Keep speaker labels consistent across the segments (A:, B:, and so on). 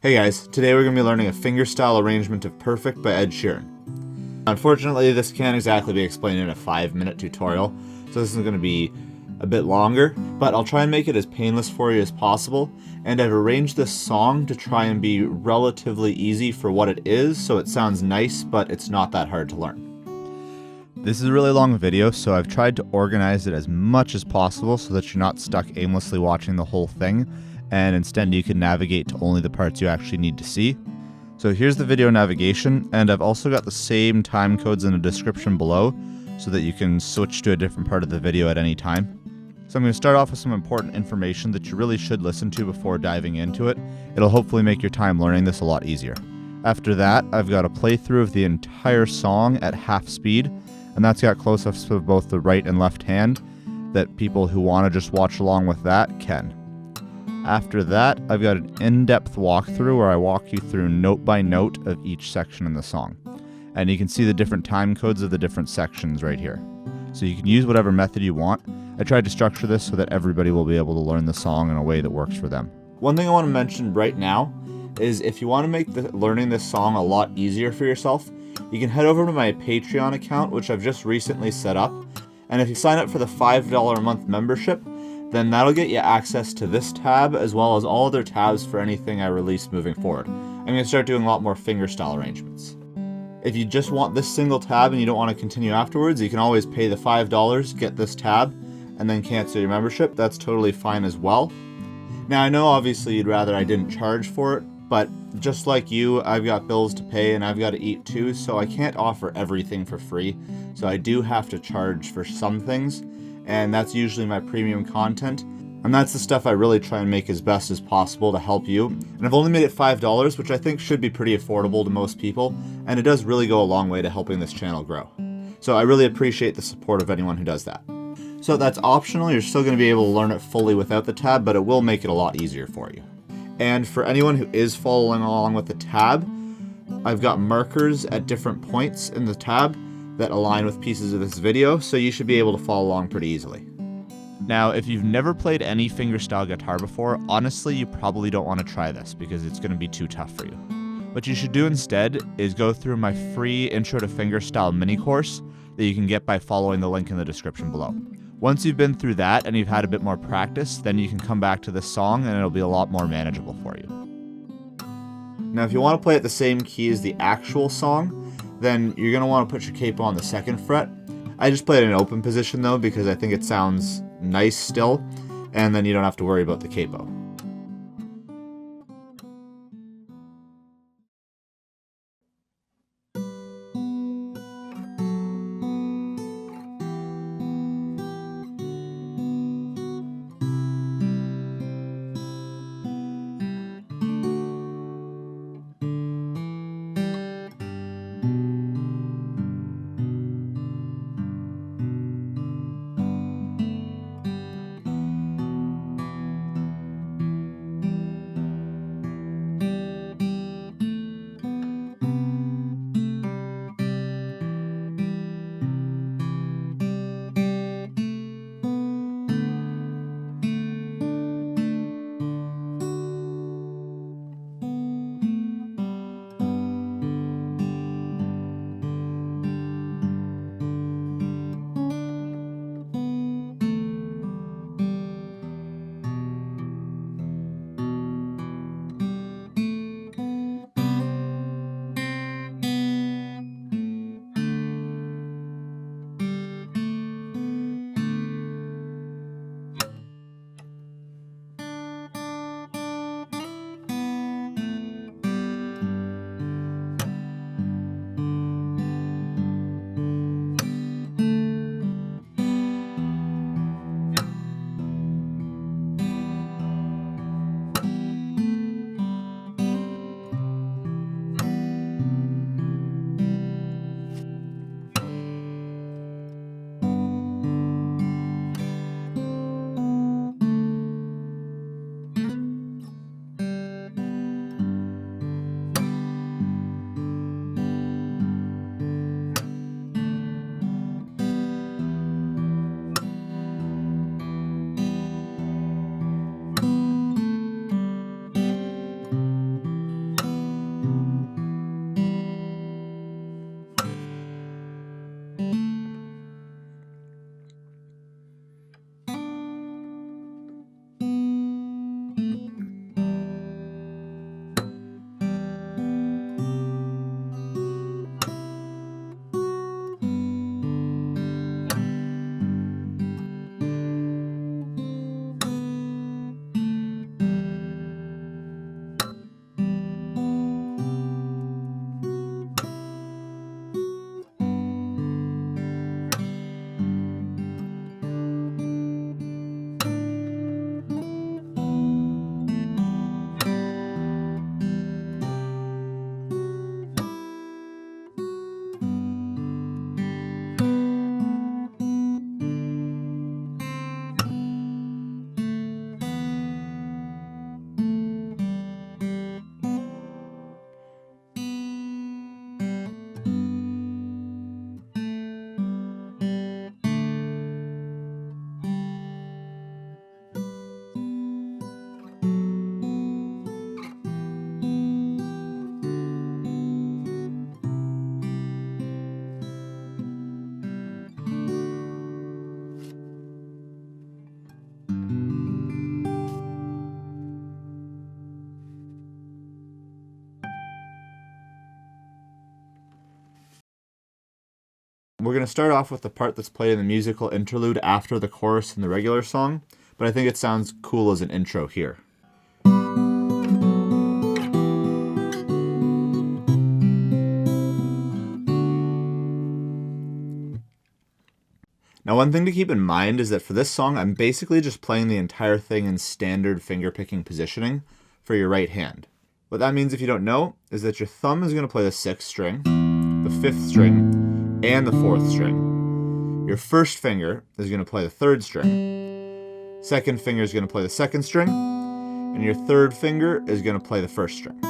A: Hey guys, today we're going to be learning a fingerstyle arrangement of Perfect by Ed Sheeran. Unfortunately, this can't exactly be explained in a 5-minute tutorial, so this is going to be a bit longer, but I'll try and make it as painless for you as possible, and I've arranged this song to try and be relatively easy for what it is, so it sounds nice, but it's not that hard to learn. This is a really long video, so I've tried to organize it as much as possible so that you're not stuck aimlessly watching the whole thing, and instead you can navigate to only the parts you actually need to see. So here's the video navigation, and I've also got the same time codes in the description below so that you can switch to a different part of the video at any time. So I'm going to start off with some important information that you really should listen to before diving into it. It'll hopefully make your time learning this a lot easier. After that, I've got a playthrough of the entire song at half speed, and that's got close-ups of both the right and left hand that people who want to just watch along with that can. After that, I've got an in-depth walkthrough where I walk you through note by note of each section in the song. And you can see the different time codes of the different sections right here. So you can use whatever method you want. I tried to structure this so that everybody will be able to learn the song in a way that works for them. One thing I want to mention right now is if you want to make learning this song a lot easier for yourself, you can head over to my Patreon account, which I've just recently set up. And if you sign up for the $5 a month membership, then that'll get you access to this tab as well as all other tabs for anything I release moving forward. I'm going to start doing a lot more fingerstyle arrangements. If you just want this single tab and you don't want to continue afterwards, you can always pay the $5, get this tab, and then cancel your membership. That's totally fine as well. Now I know obviously you'd rather I didn't charge for it, but just like you, I've got bills to pay and I've got to eat too, so I can't offer everything for free. So I do have to charge for some things, and that's usually my premium content. And that's the stuff I really try and make as best as possible to help you. And I've only made it $5, which I think should be pretty affordable to most people, and it does really go a long way to helping this channel grow. So I really appreciate the support of anyone who does that. So that's optional, you're still going to be able to learn it fully without the tab, but it will make it a lot easier for you. And for anyone who is following along with the tab, I've got markers at different points in the tab that align with pieces of this video, so you should be able to follow along pretty easily. Now, if you've never played any fingerstyle guitar before, honestly, you probably don't want to try this because it's going to be too tough for you. What you should do instead is go through my free Intro to Fingerstyle mini course that you can get by following the link in the description below. Once you've been through that and you've had a bit more practice, then you can come back to this song and it'll be a lot more manageable for you. Now, if you want to play at the same key as the actual song, then you're going to want to put your capo on the 2nd fret. I just play it in an open position though because I think it sounds nice still, and then you don't have to worry about the capo. we're going to start off with the part that's played in the musical interlude after the chorus in the regular song, but I think it sounds cool as an intro here. Now, one thing to keep in mind is that for this song, I'm basically just playing the entire thing in standard fingerpicking positioning for your right hand. What that means, if you don't know, is that your thumb is going to play the 6th string, the 5th string, and the 4th string. Your first finger is going to play the 3rd string. Second finger is going to play the 2nd string, and your third finger is going to play the 1st string.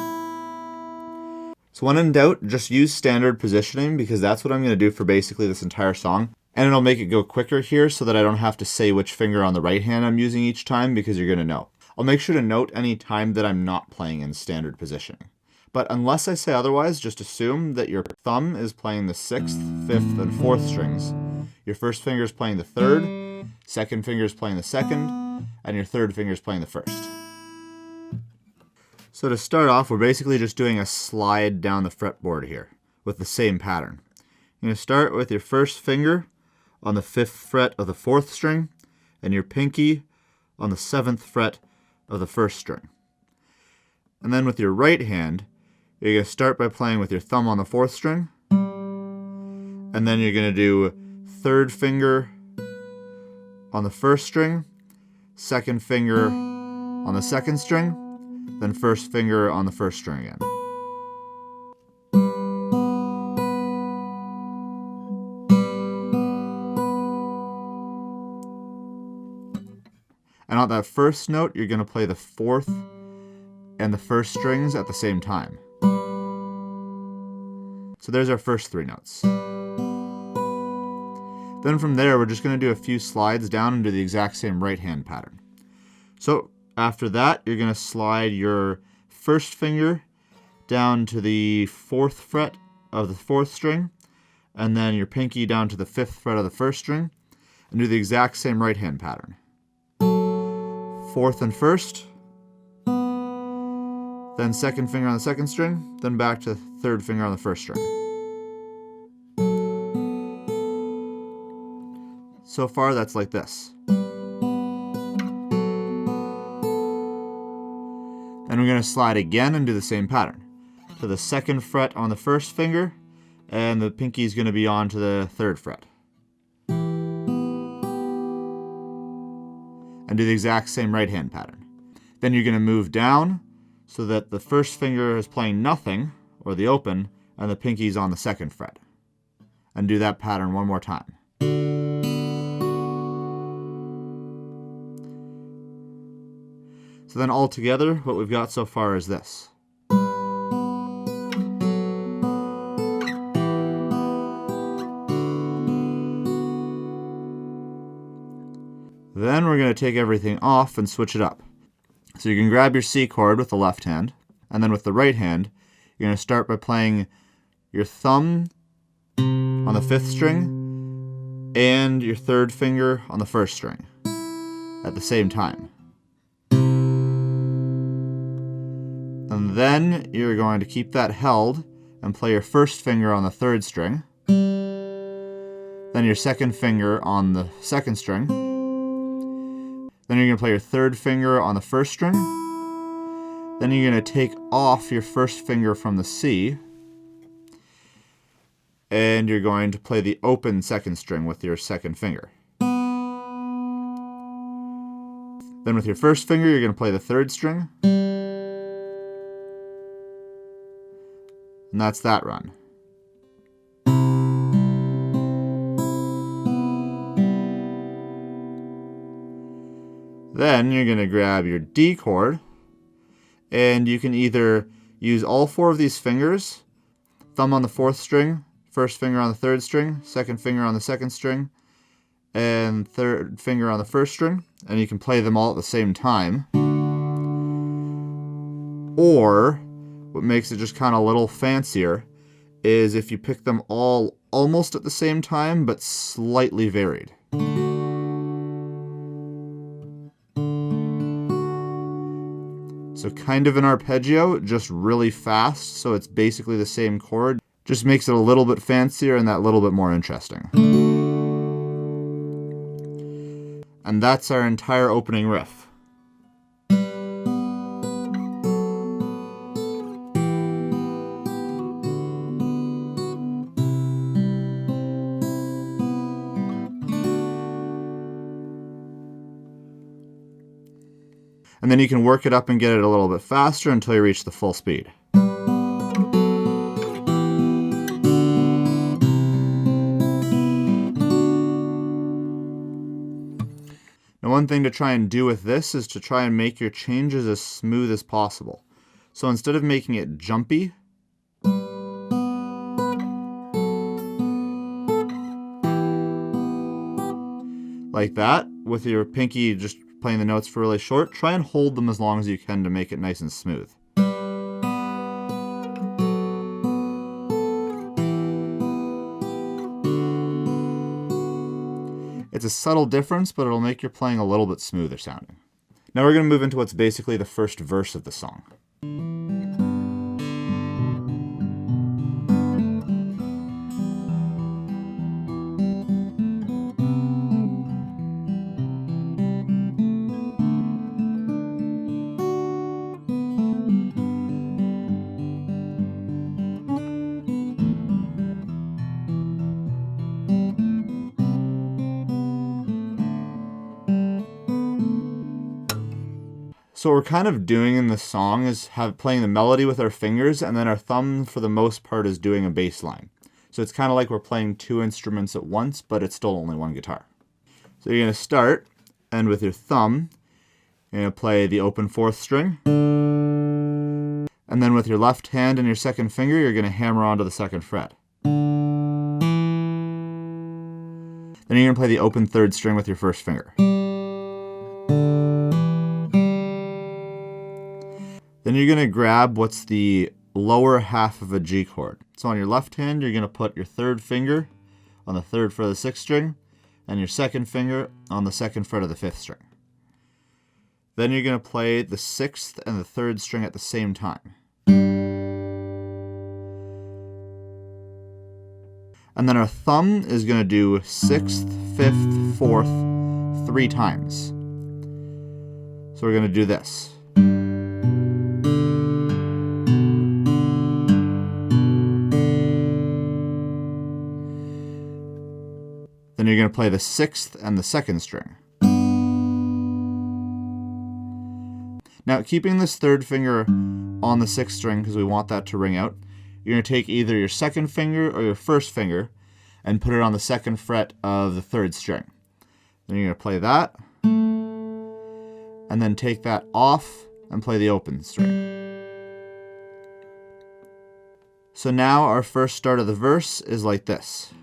A: So when in doubt, just use standard positioning, because that's what I'm going to do for basically this entire song. And it'll make it go quicker here so that I don't have to say which finger on the right hand I'm using each time, because you're going to know. I'll make sure to note any time that I'm not playing in standard positioning. But unless I say otherwise, just assume that your thumb is playing the 6th, 5th, and 4th strings. Your first finger is playing the 3rd, second finger is playing the 2nd, and your third finger is playing the 1st. So to start off, we're basically just doing a slide down the fretboard here with the same pattern. You're going to start with your first finger on the 5th fret of the 4th string, and your pinky on the 7th fret of the 1st string. And then with your right hand, you're going to start by playing with your thumb on the 4th string, and then you're going to do 3rd finger on the 1st string, 2nd finger on the 2nd string, then 1st finger on the 1st string again. And on that first note, you're going to play the 4th and the 1st strings at the same time. So there's our first 3 notes. Then from there, we're just going to do a few slides down and do the exact same right hand pattern. So after that, you're going to slide your first finger down to the 4th fret of the 4th string, and then your pinky down to the 5th fret of the 1st string, and do the exact same right hand pattern. 4th and 1st, then 2nd finger on the 2nd string, then back to 3rd finger on the 1st string. So far, that's like this. Then we're going to slide again and do the same pattern. To the 2nd fret on the 1st finger, and the pinky is going to be on to the 3rd fret. And do the exact same right hand pattern. Then you're going to move down so that the first finger is playing nothing, or the open, and the pinky's on the 2nd fret. And do that pattern one more time. So then all together, what we've got so far is this. Then we're going to take everything off and switch it up. So you can grab your C chord with the left hand, and then with the right hand, you're going to start by playing your thumb on the 5th string and your 3rd finger on the 1st string at the same time. And then you're going to keep that held and play your first finger on the 3rd string, then your 2nd finger on the 2nd string, then you're going to play your 3rd finger on the 1st string, then you're going to take off your 1st finger from the C, and you're going to play the open 2nd string with your 2nd finger. Then with your 1st finger, you're going to play the 3rd string, and that's that run. Then you're going to grab your D chord, and you can either use all 4 of these fingers, thumb on the 4th string, 1st finger on the 3rd string, 2nd finger on the 2nd string, and 3rd finger on the 1st string, and you can play them all at the same time. Or, what makes it just kind of a little fancier, is if you pick them all almost at the same time, but slightly varied. So kind of an arpeggio, just really fast, so it's basically the same chord, Just makes it a little bit fancier and that little bit more interesting. And that's our entire opening riff. And then you can work it up and get it a little bit faster until you reach the full speed. Now, one thing to try and do with this is to try and make your changes as smooth as possible. So instead of making it jumpy, like that, with your pinky just playing the notes for really short, try and hold them as long as you can to make it nice and smooth. It's a subtle difference, but it'll make your playing a little bit smoother sounding. Now we're going to move into what's basically the first verse of the song. So what we're kind of doing in this song is playing the melody with our fingers, and then our thumb, for the most part, is doing a bass line. So it's kind of like we're playing two instruments at once, but it's still only one guitar. So you're going to start, and with your thumb, you're going to play the open fourth string. And then with your left hand and your second finger, you're going to hammer onto the second fret. Then you're going to play the open third string with your first finger. Then you're going to grab what's the lower half of a G chord. So on your left hand, you're going to put your third finger on the third fret of the sixth string, and your second finger on the second fret of the fifth string. Then you're going to play the sixth and the third string at the same time. And then our thumb is going to do sixth, fifth, fourth, 3 times. So we're going to do this. Then you're going to play the sixth and the second string. Now, keeping this third finger on the sixth string, because we want that to ring out, you're going to take either your second finger or your first finger and put it on the second fret of the third string. Then you're going to play that, and then take that off and play the open string. So now our first start of the verse is like this.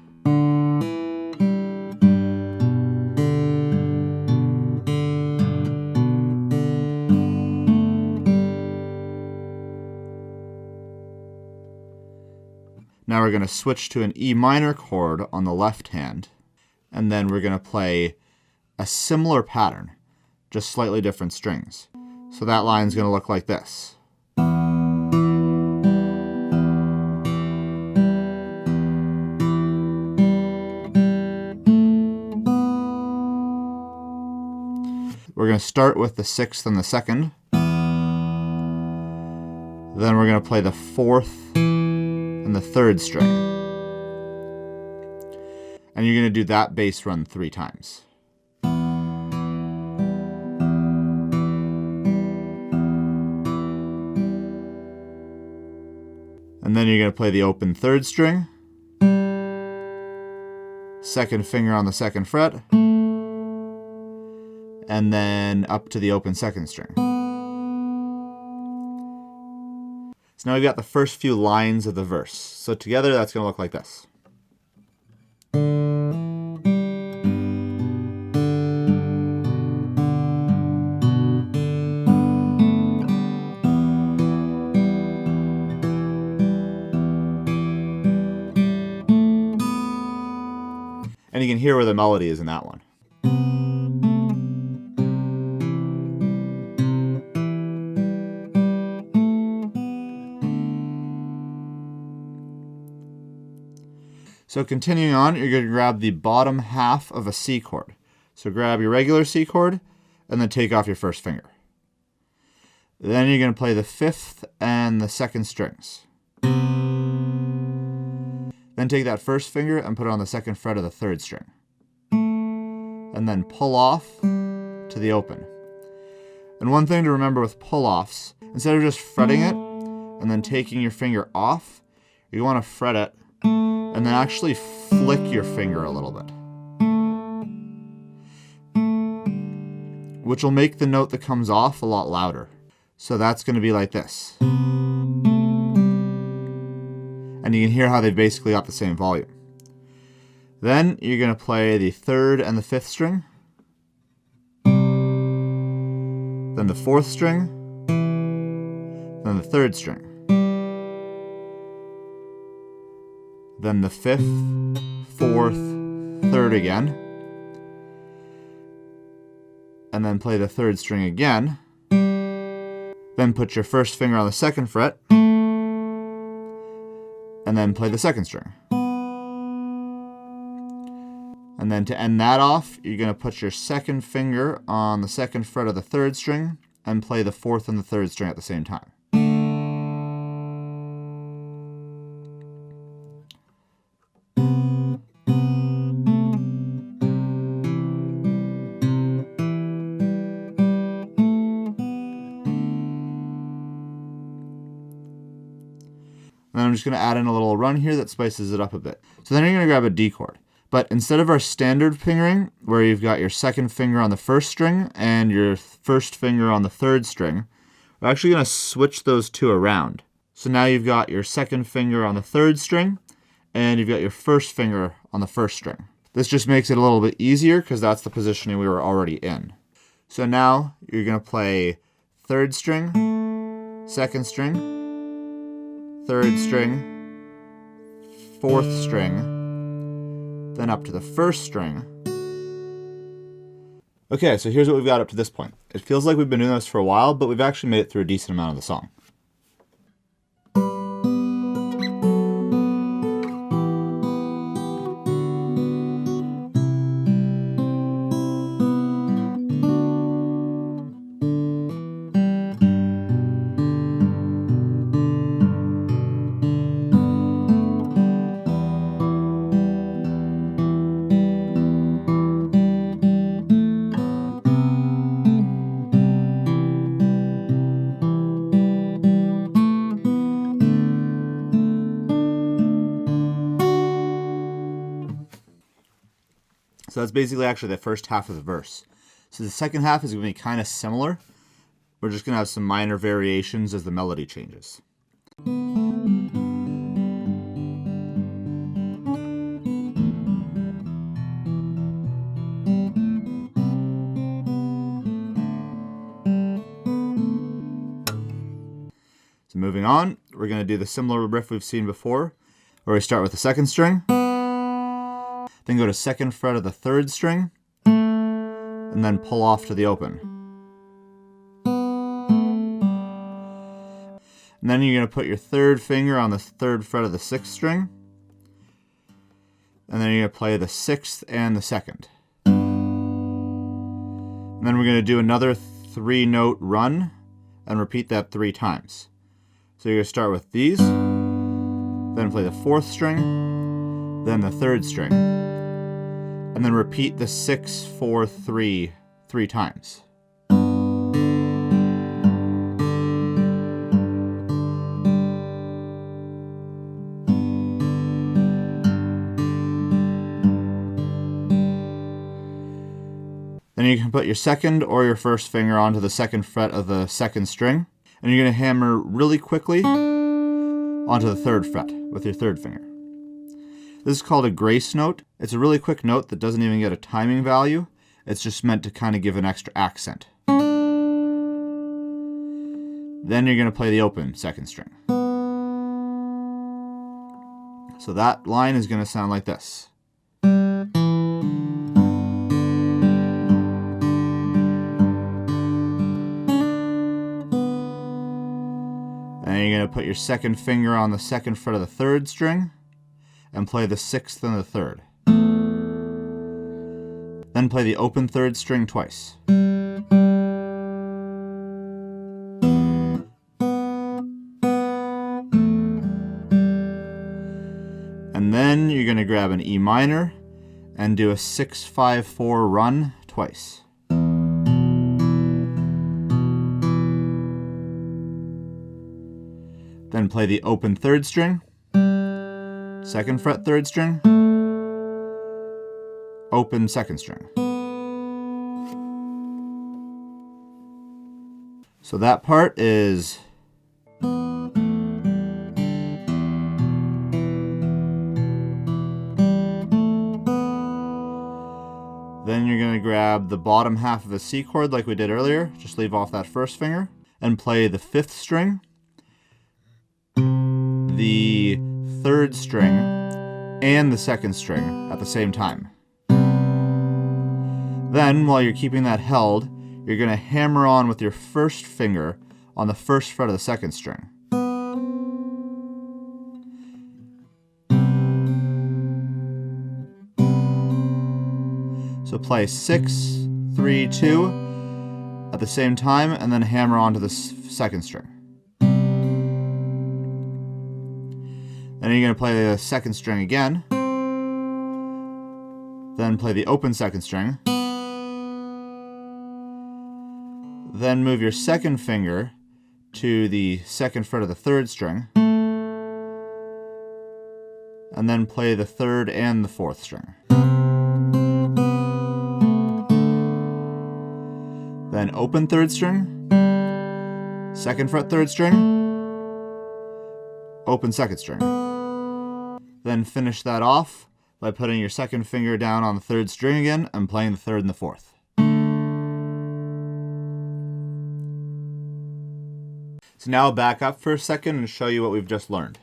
A: Now we're going to switch to an E minor chord on the left hand, and then we're going to play a similar pattern, just slightly different strings. So that line's going to look like this. We're going to start with the sixth and the second. Then we're going to play the fourth and the third string. And you're going to do that bass run 3 times. And then you're going to play the open third string, second finger on the second fret, and then up to the open second string. So now we've got the first few lines of the verse. So together that's going to look like this. And you can hear where the melody is in that one. So continuing on, you're going to grab the bottom half of a C chord. So grab your regular C chord and then take off your first finger. Then you're going to play the 5th and the 2nd strings. Then take that first finger and put it on the 2nd fret of the 3rd string. And then pull off to the open. And one thing to remember with pull-offs, instead of just fretting it and then taking your finger off, you want to fret it and then actually flick your finger a little bit, which will make the note that comes off a lot louder. So that's going to be like this. And you can hear how they basically got the same volume. Then you're going to play the 3rd and the 5th string, then the 4th string, then the 3rd string, then the 5th, 4th, 3rd again, and then play the 3rd string again. Then put your first finger on the 2nd fret, and then play the 2nd string. And then to end that off, you're going to put your 2nd finger on the 2nd fret of the 3rd string and play the 4th and the 3rd string at the same time. And I'm just going to add in a little run here that spices it up a bit. So then you're going to grab a D chord. But instead of our standard fingering, where you've got your 2nd finger on the 1st string and your 1st finger on the 3rd string, we're actually going to switch those two around. So now you've got your 2nd finger on the 3rd string and you've got your 1st finger on the 1st string. This just makes it a little bit easier because that's the positioning we were already in. So now you're going to play 3rd string, 2nd string, 3rd string, 4th string, then up to the 1st string. Okay, so here's what we've got up to this point. It feels like we've been doing this for a while, but we've actually made it through a decent amount of the song. So that's basically actually the first half of the verse. So the second half is going to be kind of similar. We're just going to have some minor variations as the melody changes. So moving on, we're going to do the similar riff we've seen before, where we start with the 2nd string, then go to 2nd fret of the 3rd string, and then pull off to the open. And then you're going to put your 3rd finger on the 3rd fret of the 6th string, and then you're going to play the 6th and the 2nd. And then we're going to do another 3-note run and repeat that 3 times. So you're going to start with these, then play the 4th string, then the 3rd string, and then repeat the 6, 4, 3 3 times. Then you can put your 2nd or your 1st finger onto the 2nd fret of the 2nd string, and you're going to hammer really quickly onto the 3rd fret with your 3rd finger. This is called a grace note. It's a really quick note that doesn't even get a timing value. It's just meant to kind of give an extra accent. Then you're going to play the open 2nd string. So that line is going to sound like this. And you're going to put your 2nd finger on the 2nd fret of the 3rd string, and play the 6th and the 3rd. Then play the open 3rd string twice. And then you're going to grab an E minor and do a 6-5-4 run twice. Then play the open 3rd string, 2nd fret 3rd string, open 2nd string. So that part is then you're going to grab the bottom half of a C chord like we did earlier, just leave off that 1st finger, and play the 5th string, the 3rd string, and the 2nd string at the same time. Then, while you're keeping that held, you're going to hammer on with your 1st finger on the 1st fret of the 2nd string. So play 6, 3, 2 at the same time, and then hammer onto the 2nd string. Then you're going to play the 2nd string again, then play the open 2nd string, then move your 2nd finger to the 2nd fret of the 3rd string, and then play the 3rd and the 4th string. Then open 3rd string, 2nd fret 3rd string, open 2nd string. Then finish that off by putting your 2nd finger down on the 3rd string again and playing the 3rd and the 4th. So now I'll back up for a second and show you what we've just learned.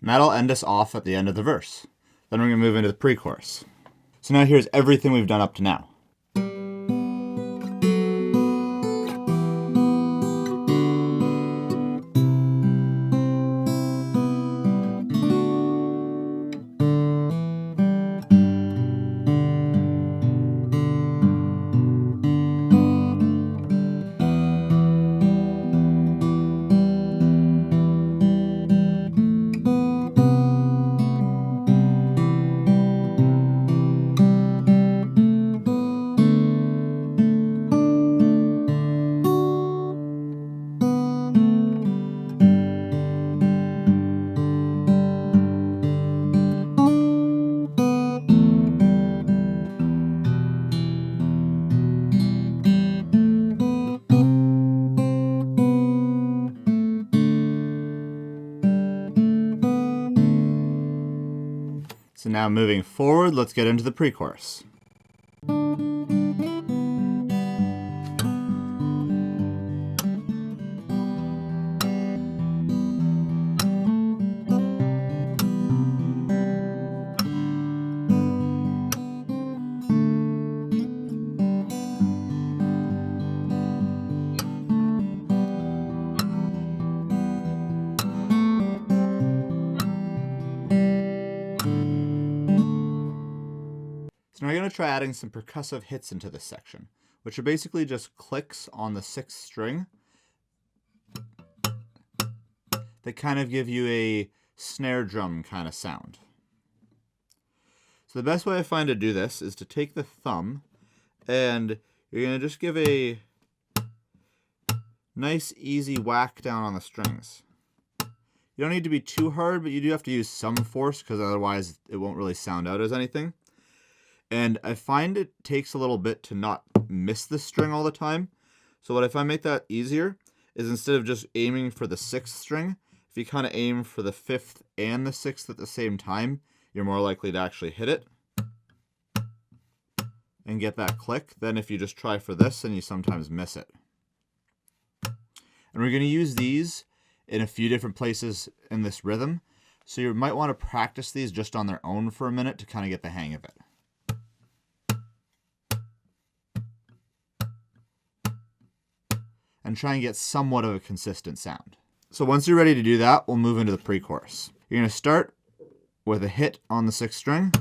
A: And that'll end us off at the end of the verse. Then we're going to move into the pre-chorus. So now here's everything we've done up to now. So now moving forward, let's get into the pre-chorus. So now we're going to try adding some percussive hits into this section, which are basically just clicks on the 6th string that kind of give you a snare drum kind of sound. So the best way I find to do this is to take the thumb and you're going to just give a nice easy whack down on the strings. You don't need to be too hard, but you do have to use some force because otherwise it won't really sound out as anything. And I find it takes a little bit to not miss the string all the time. So what if I make that easier is instead of just aiming for the 6th string, if you kind of aim for the 5th and the 6th at the same time, you're more likely to actually hit it and get that click than if you just try for this and you sometimes miss it. And we're going to use these in a few different places in this rhythm. So you might want to practice these just on their own for a minute to kind of get the hang of it. And try and get somewhat of a consistent sound. So once you're ready to do that, we'll move into the pre-chorus. You're going to start with a hit on the 6th string.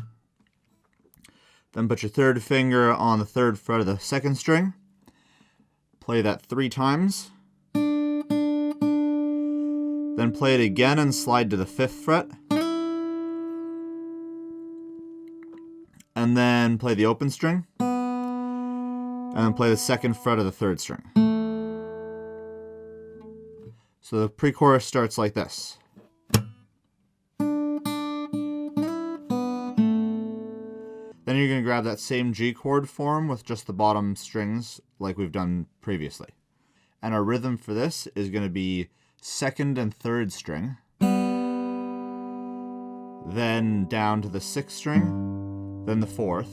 A: Then put your third finger on the 3rd fret of the 2nd string. Play that 3 times. Then play it again and slide to the 5th fret. And then play the open string. And then play the 2nd fret of the 3rd string. So the pre-chorus starts like this. Then you're going to grab that same G chord form with just the bottom strings like we've done previously. And our rhythm for this is going to be 2nd and 3rd string, then down to the 6th string, then the 4th,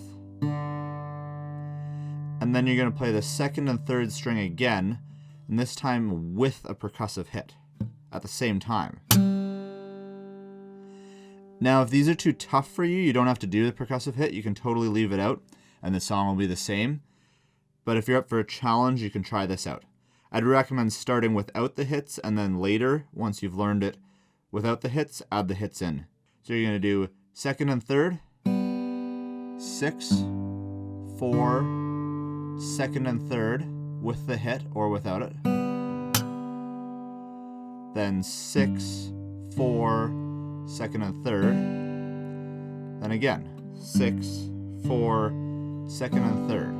A: and then you're going to play the 2nd and 3rd string again, and this time with a percussive hit at the same time. Now, if these are too tough for you, you don't have to do the percussive hit. You can totally leave it out, and the song will be the same. But if you're up for a challenge, you can try this out. I'd recommend starting without the hits, and then later, once you've learned it without the hits, add the hits in. So you're going to do 2nd and 3rd, 6, 4, 2nd and 3rd with the hit or without it. Then 6, 4, 2nd and 3rd. Then again, 6, 4, 2nd and 3rd.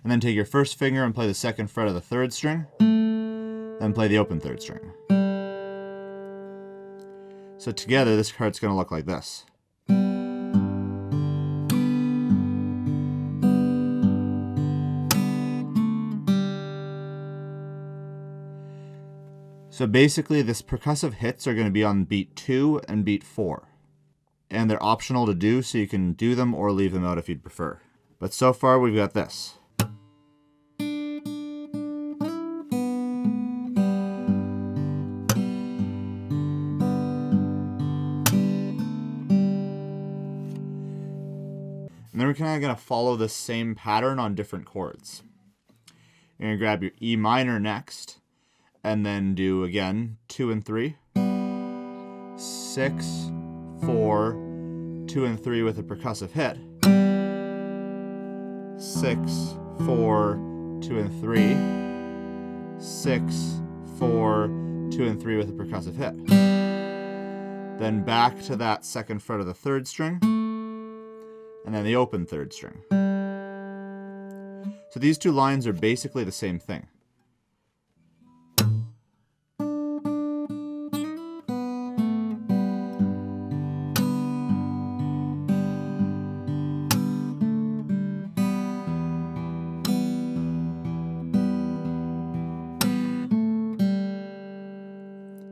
A: And then take your first finger and play the 2nd fret of the 3rd string. Then play the open 3rd string. So together, this part's going to look like this. So basically, this percussive hits are going to be on beat 2 and beat 4. And they're optional to do, so you can do them or leave them out if you'd prefer. But so far, we've got this. And then we're kind of going to follow the same pattern on different chords. You're going to grab your E minor next, and then do again 2 and 3, 6, 4, 2 and 3 with a percussive hit, 6, 4, 2 and 3, 6, 4, 2 and 3 with a percussive hit. Then back to that 2nd fret of the 3rd string, and then the open 3rd string. So these two lines are basically the same thing.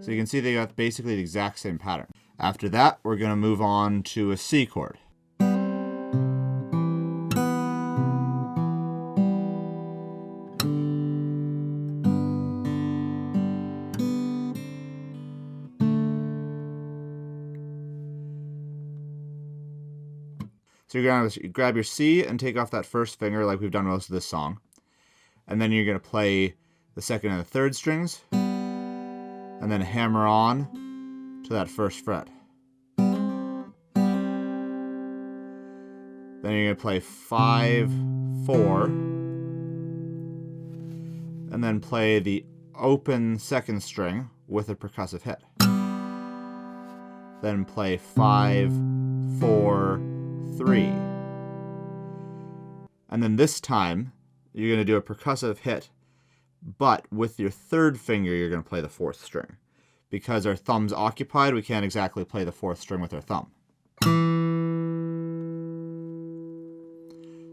A: So you can see they got basically the exact same pattern. After that, we're going to move on to a C chord. So you're going to grab your C and take off that first finger like we've done most of this song. And then you're going to play the 2nd and the 3rd strings, and then hammer on to that 1st fret. Then you're going to play 5, 4, and then play the open 2nd string with a percussive hit. Then play 5, 4, 3. And then this time, you're going to do a percussive hit, but with your 3rd finger, you're going to play the 4th string. Because our thumb's occupied, we can't exactly play the 4th string with our thumb.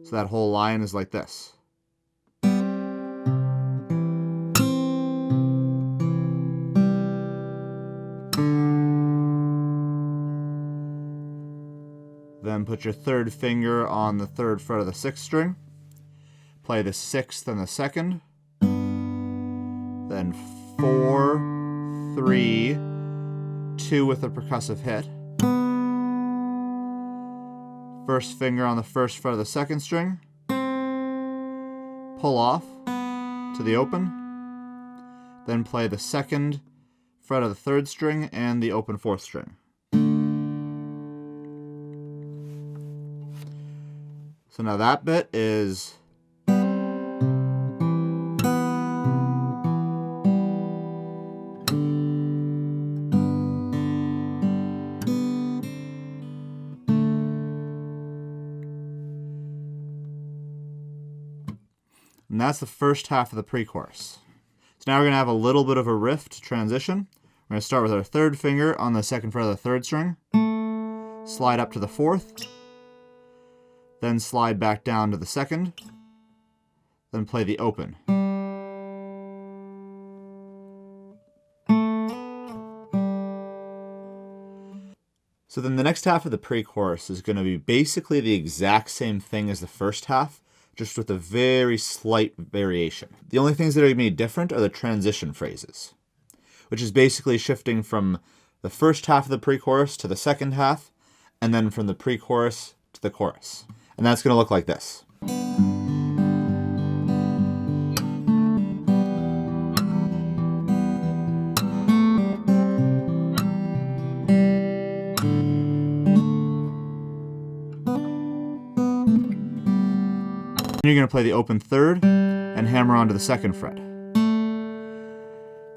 A: So that whole line is like this. Then put your 3rd finger on the 3rd fret of the 6th string. Play the 6th and the 2nd. then 4, 3, 2 with a percussive hit. First finger on the first fret of the second string, pull off to the open, then play the second fret of the third string and the open fourth string. So now that bit is and that's the first half of the pre-chorus. So now we're going to have a little bit of a riff to transition. We're going to start with our third finger on the second fret of the third string, slide up to the fourth, then slide back down to the second, then play the open. So then the next half of the pre-chorus is going to be basically the exact same thing as the first half, just with a very slight variation. The only things that are going to be different are the transition phrases, which is basically shifting from the first half of the pre-chorus to the second half, and then from the pre-chorus to the chorus. And that's going to look like this. You're going to play the open third and hammer onto the second fret.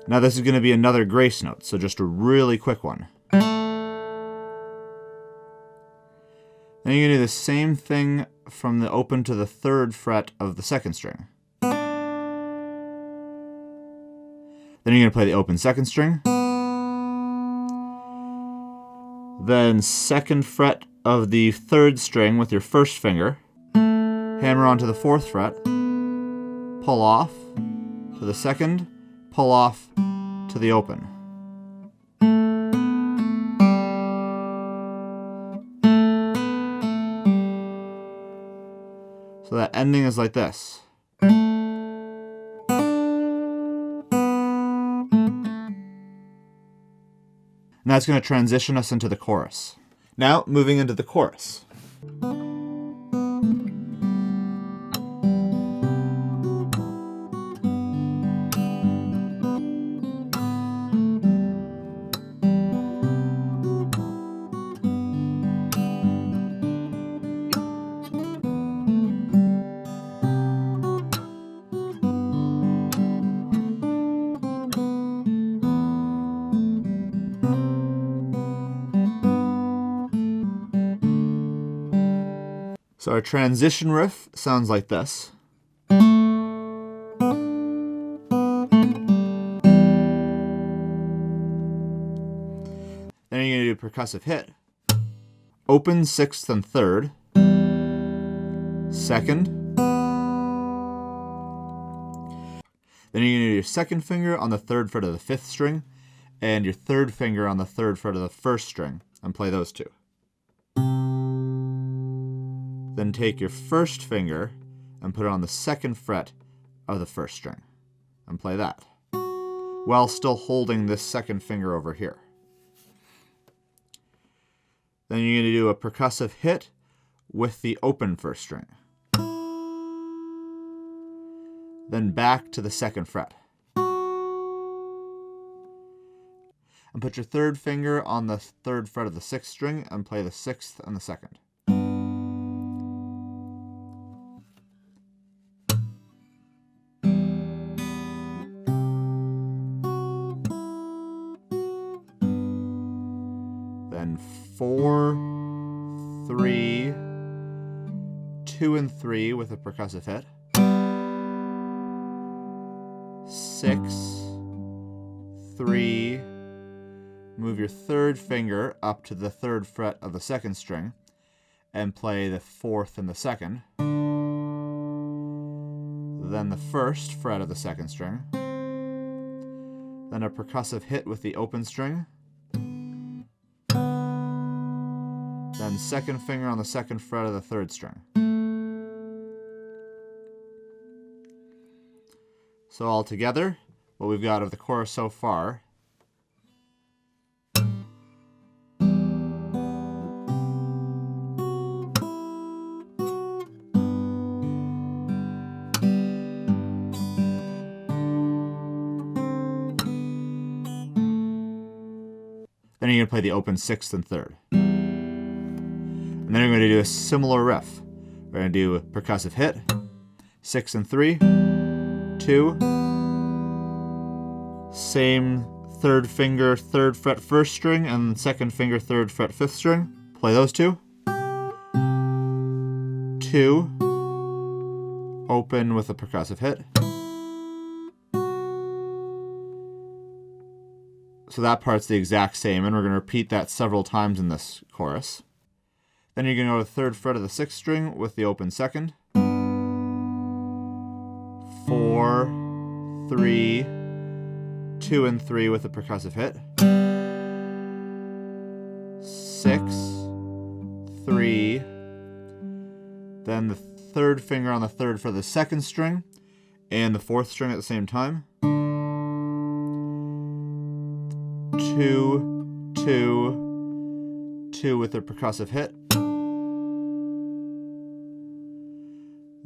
A: Now this is going to be another grace note, so just a really quick one. Then you're going to do the same thing from the open to the third fret of the second string. Then you're going to play the open second string. Then second fret of the third string with your first finger. Hammer onto the fourth fret, pull off to the second, pull off to the open. So that ending is like this. And that's going to transition us into the chorus. Now, moving into the chorus. So our transition riff sounds like this. Then you're going to do a percussive hit. Open, sixth, and third. Second. Then you're going to do your second finger on the third fret of the fifth string, and your third finger on the third fret of the first string, and play those two. Then take your first finger and put it on the second fret of the first string and play that, while still holding this second finger over here. Then you're going to do a percussive hit with the open first string. Then back to the second fret. And put your third finger on the third fret of the sixth string and play the sixth and the second. Then 4, 3, 2, and 3 with a percussive hit. 6, 3, move your third finger up to the third fret of the second string and play the fourth and the second. Then the first fret of the second string. Then a percussive hit with the open string. Then second finger on the second fret of the third string. So all together, what we've got of the chorus so far. Then you're going to play the open 6th and 3rd. And then you're going to do a similar riff. We're going to do a percussive hit, 6 and 3, 2, same 3rd finger, 3rd fret 1st string, and 2nd finger, 3rd fret 5th string. Play those 2. 2, open with a percussive hit. So that part's the exact same, and we're going to repeat that several times in this chorus. Then you're going to go to the 3rd fret of the 6th string with the open 2nd. 4, 3, 2 and 3 with a percussive hit. 6, 3, then the 3rd finger on the 3rd for the 2nd string, and the 4th string at the same time. 2, 2, 2 with a percussive hit.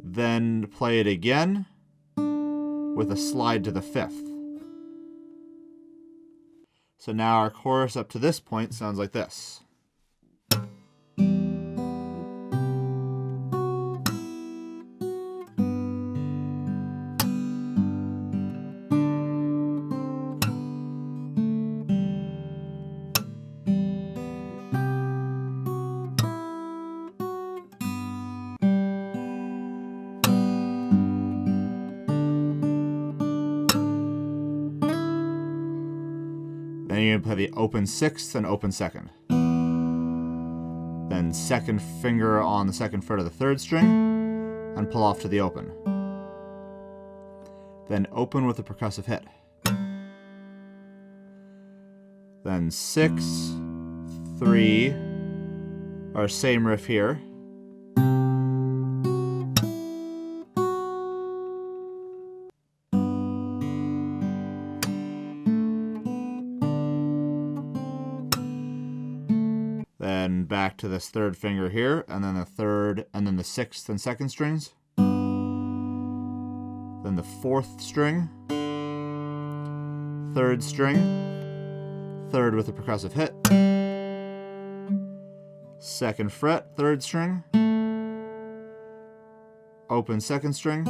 A: Then play it again with a slide to the 5th. So now our chorus up to this point sounds like this. Then you're going to play the open 6th and open 2nd. Then 2nd finger on the 2nd fret of the 3rd string and pull off to the open. Then open with a percussive hit. Then 6, 3, our same riff here. Then back to this 3rd finger here, and then the 3rd, and then the 6th and 2nd strings. Then the 4th string, 3rd string, 3rd with a percussive hit. 2nd fret, 3rd string, open 2nd string,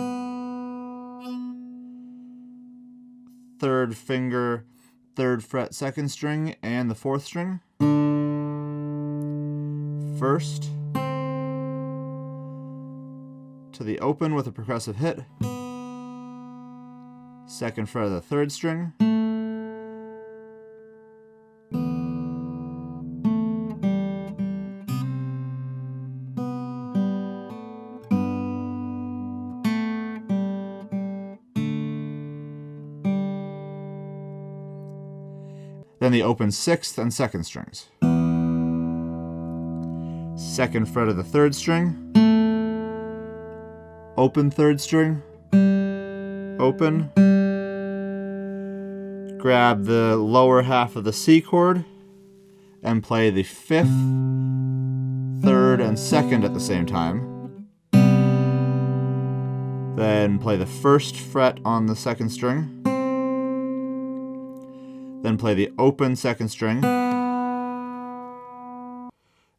A: 3rd finger, 3rd fret, 2nd string, and the 4th string. 1st to the open with a percussive hit. 2nd fret of the 3rd string. Then the open 6th and 2nd strings. 2nd fret of the 3rd string, open 3rd string, open, grab the lower half of the C chord, and play the 5th, 3rd, and 2nd at the same time. Then play the 1st fret on the 2nd string, then play the open 2nd string.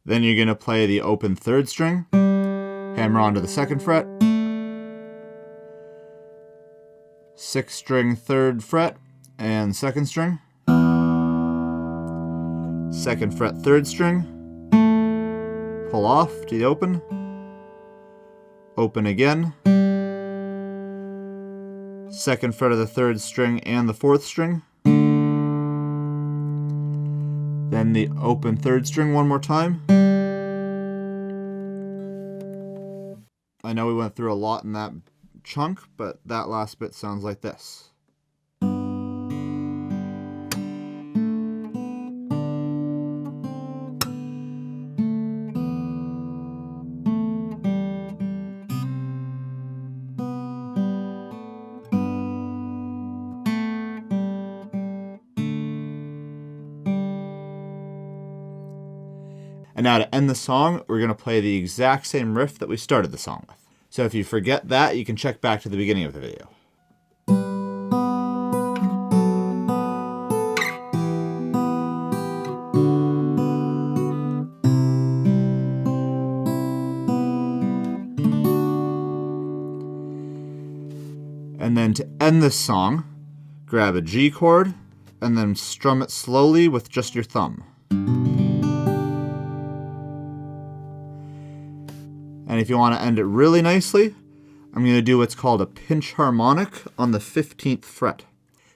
A: Then you're going to play the open 3rd string, hammer onto the 2nd fret, 6th string 3rd fret, and 2nd string, 2nd fret 3rd string, pull off to the open, open again, 2nd fret of the 3rd string and the 4th string, then the open 3rd string one more time. I know we went through a lot in that chunk, but that last bit sounds like this. And now to end the song, we're going to play the exact same riff that we started the song with. So if you forget that, you can check back to the beginning of the video. And then to end this song, grab a G chord and then strum it slowly with just your thumb. And if you want to end it really nicely, I'm going to do what's called a pinch harmonic on the 15th fret.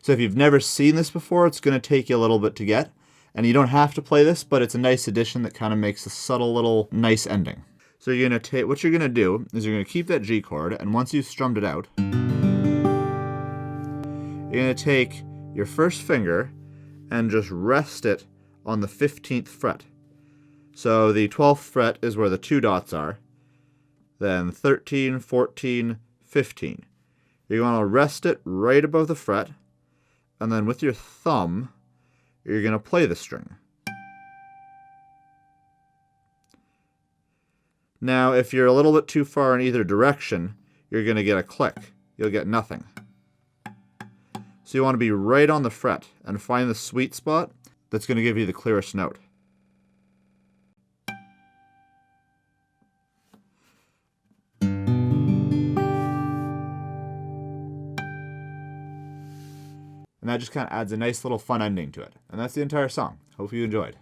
A: So if you've never seen this before, it's going to take you a little bit to get. And you don't have to play this, but it's a nice addition that kind of makes a subtle little nice ending. So you're going to take, what you're going to do is you're going to keep that G chord, and once you've strummed it out, you're going to take your first finger and just rest it on the 15th fret. So the 12th fret is where the 2 dots are. Then 13, 14, 15. You're going to rest it right above the fret, and then with your thumb, you're going to play the string. Now, if you're a little bit too far in either direction, you're going to get a click. You'll get nothing. So you want to be right on the fret and find the sweet spot that's going to give you the clearest note. And that just kind of adds a nice little fun ending to it. And that's the entire song. Hope you enjoyed.